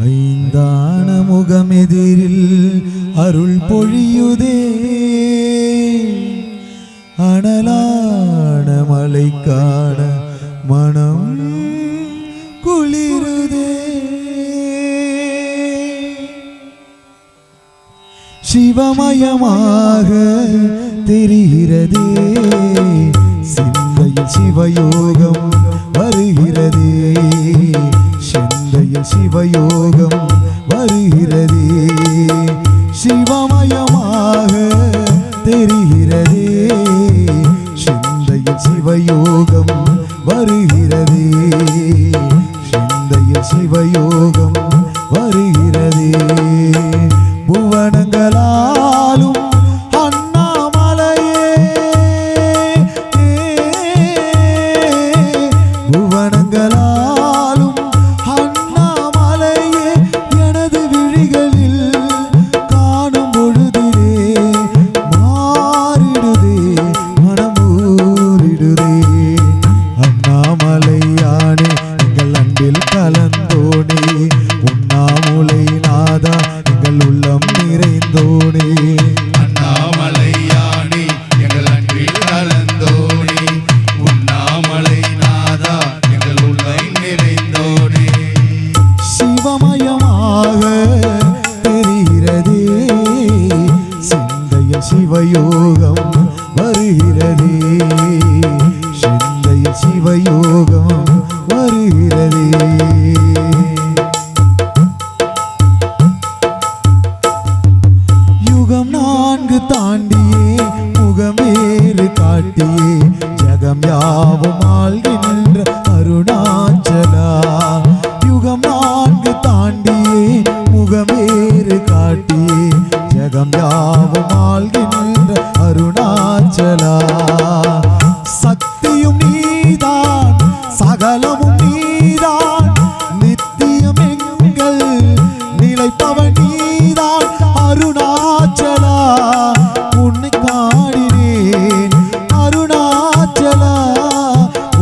ஐந்தான முகமெதிரில் அருள் பொழியுதே, அனலான மலைக்கான மனம் குளிருதே. சிவமயமாக தெரிகிறதே, சிந்தையில் சிவயோகம் வருகிறதே, சிந்தையில் சிவயோகம் வருகிறதே. சிவமயமாக தெரிகிறதே, சிந்தையில் சிவயோகம் வருகிறதே, சிந்தையில் சிவயோகம் வருகிறதே. புவனங்களாலும் அண்ணாமலையே, புவனங்களாலும் அண்ணாமலையே, எனது விழிகளில் காணும் பொழுதிலே மாறிடுதே, மனமூறிடுதே. அண்ணாமலையானே எங்கள் அன்பில் கலந்தோனே, உண்ணாமுலை நாதா எங்கள் உள்ளம் நிறைந்தோனே. அண்ணாமலையானே எங்கள் அன்பில் கலந்தோனே, உண்ணாமலை நாதா எங்கள் உள்ளம் நிறைந்தோனே. சிவமயமாக தெரிகிறதே, சிந்தையில் சிவயோகம் வருகிறதே, சிந்தையில் சிவயோகம் வருகிறதே. யுகம் 4 தாண்டியே முகமேறு காட்டியே, ஜகம் யாவும் ஆள்கின்ற அருணாச்சலா. யுகம் 4 தாண்டியே முகமேறு காட்டியே, ஜகம் யாவும் ஆள்கின்ற அருணாச்சலா. சக்தியும் நீதான், சகலமும் நீதான், நித்தியம் எங்கள் நிலைப்பவன் நீதான் அருணாச்சலா. உன்னை காடினேன் அருணாச்சலா,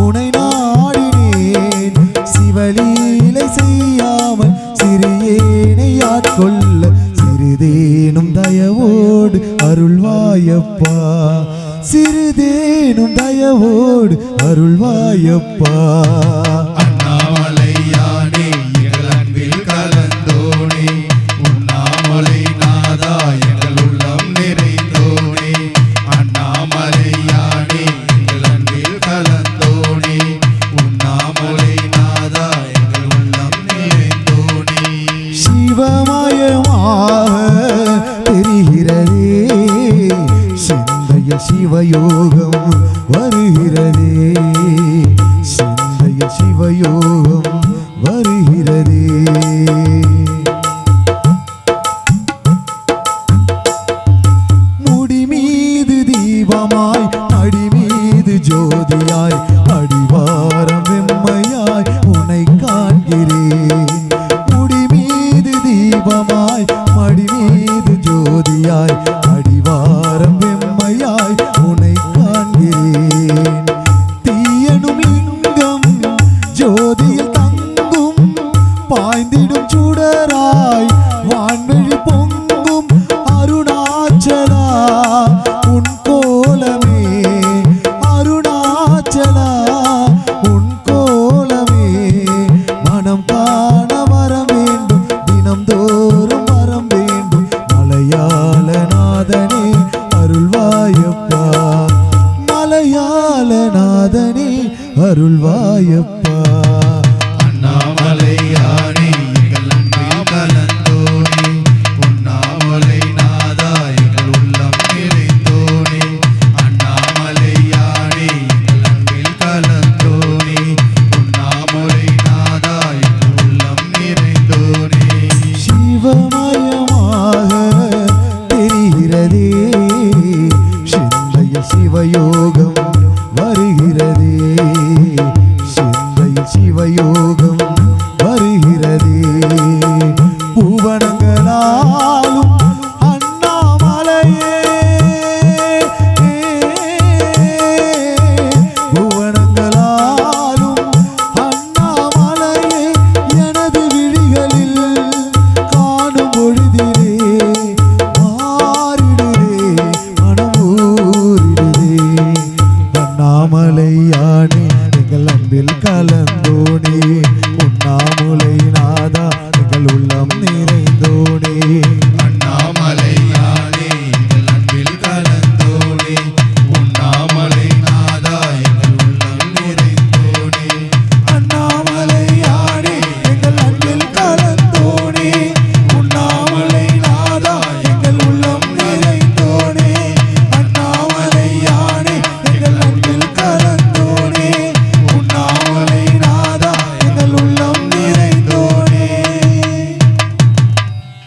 உன்னை நாடினேன். சிவலீலை செய்யாமல் சிறியேனை ஆட்கொள்ள சிறிதேனும் தயவோடு அருள்வாயப்பா, சிறிதேனும் தயவோடு அருள்வாயப்பா. அண்ணாமலையானே எங்கள் அன்பில் கலந்தோனே, உண்ணாமலை நாதா எங்கள் உள்ளம் நிறைந்தோனே. அண்ணாமலையானே எங்கள் அன்பில் கலந்தோனே, உண்ணாமலை நாதா எங்கள் உள்ளம் நிறைந்தோனே. சிவமயமாக தெரிகிறதே, சிந்தையில் சிவயோகம் வருகிறதே, சிந்தையில் சிவயோகம் வருகிறதே. முடி மீது தீபமாய், அடி மீது ஜோதியாய், அடிவாரம் வெம்மையாய் உன்னை காண்கிறேன். முடி மீது தீபமாய், மடி மீது ஜோதியாய், அடிவாரம் வெம்மையாய் உன்னை காண்கிறேன். தீயனும் லிங்கம் ஜோதியில் தங்கும், பாய்ந்திடும் சுடராய் வான்வெளி பொங்கும் அருணாச்சலா. உன் கோலமே அருணாச்சலா, உன் கோலமே மனம் காண வரம் வேண்டும், தினம் தோறும் வரம் வேண்டும். மலையாளநாதனே அருள்வாயப்பா, மலையாளநாதனே அருள்வாயப்பா. அண்ணாமலையானே எங்கள் அன்பில் கலந்தோனே, உண்ணாமலை நாதா எங்கள் உள்ளம் நிறைந்தோனே. அண்ணாமலையானே எங்கள் அன்பில் கலந்தோனே, உண்ணாமலை நாதா எங்கள் உள்ளம் நிறைந்தோனே. சிவமயமாக தெரிகிறதே, சிந்தையில் சிவயோகம் வருகிறதே, சிந்தையில் சிவயோகம் வருகிறதே. புவனங்களாலும் அண்ணாமலையே, புவனங்களாலும் அண்ணாமலையே, எனது விழிகளில் கலந்தோனே உண்ணாமுலை